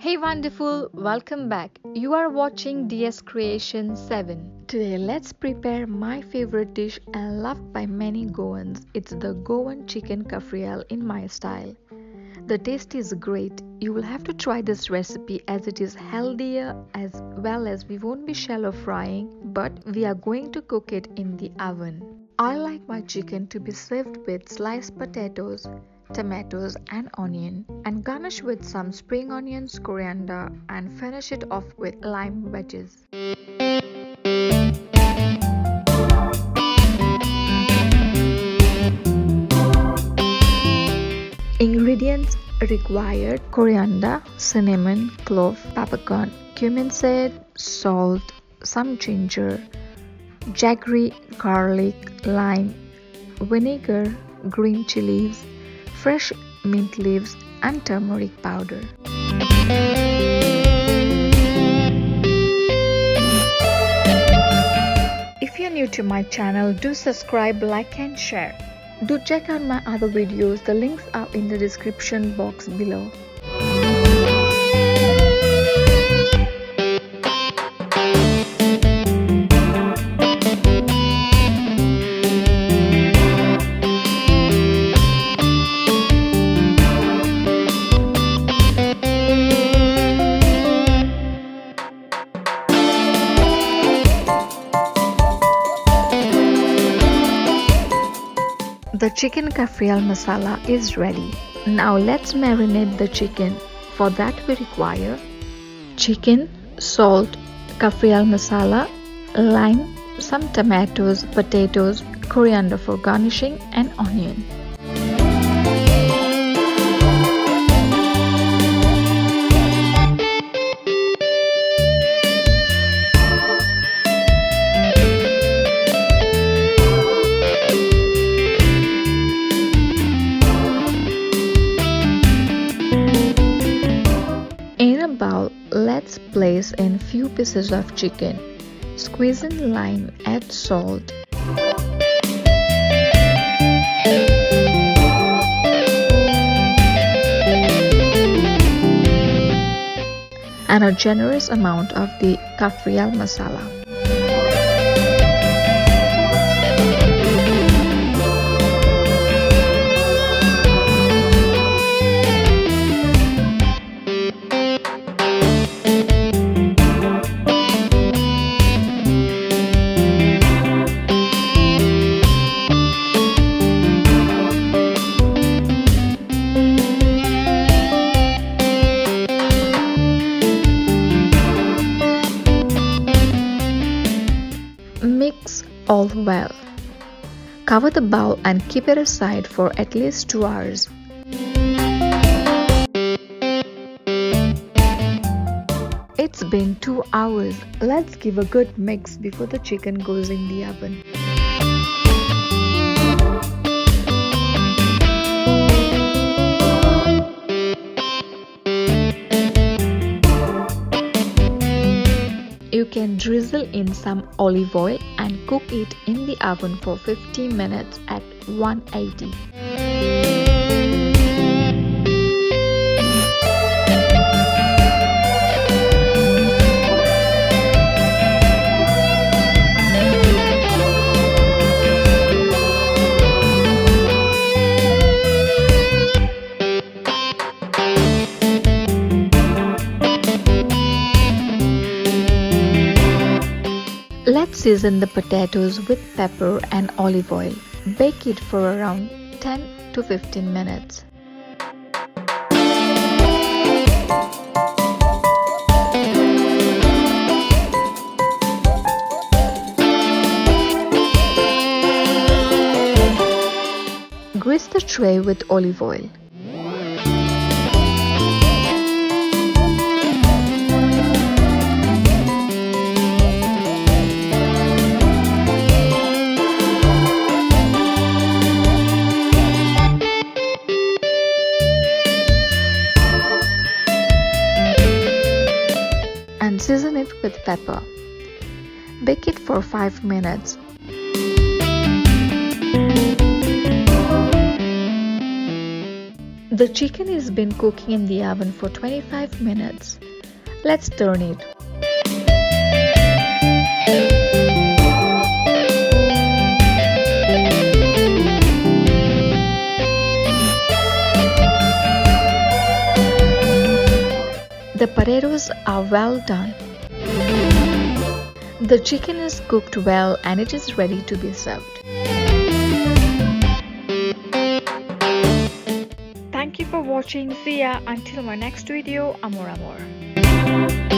Hey wonderful, welcome back. You are watching DS Creation 7. Today let's prepare my favorite dish and loved by many Goans. It's the Goan chicken kafrial in my style. The taste is great. You will have to try this recipe as it is healthier as well as we won't be shallow frying, but we are going to cook it in the oven. I like my chicken to be served with sliced potatoes, tomatoes and onion, and garnish with some spring onions, coriander, and finish it off with lime wedges. Ingredients required: coriander, cinnamon, clove, peppercorn, cumin seed, salt, some ginger, jaggery, garlic, lime, vinegar, green chilies, fresh mint leaves and turmeric powder. If you're new to my channel, do subscribe, like and share. Do check out my other videos, the links are in the description box below. The chicken kafrial masala is ready. Now let's marinate the chicken. For that we require chicken, salt, kafrial masala, lime, some tomatoes, potatoes, coriander for garnishing and onion. Bowl, let's place in few pieces of chicken. Squeeze in lime, add salt. And a generous amount of the kafrial masala. Mix all well. Cover the bowl and keep it aside for at least 2 hours. It's been 2 hours. Let's give a good mix before the chicken goes in the oven. You can drizzle in some olive oil and cook it in the oven for 50 minutes at 180. Let's season the potatoes with pepper and olive oil. Bake it for around 10 to 15 minutes. Grease the tray with olive oil. And season it with pepper. Bake it for 5 minutes. The chicken has been cooking in the oven for 25 minutes. Let's turn it. The potatoes are well done. The chicken is cooked well and it is ready to be served. Thank you for watching. See ya until my next video. Amor amor.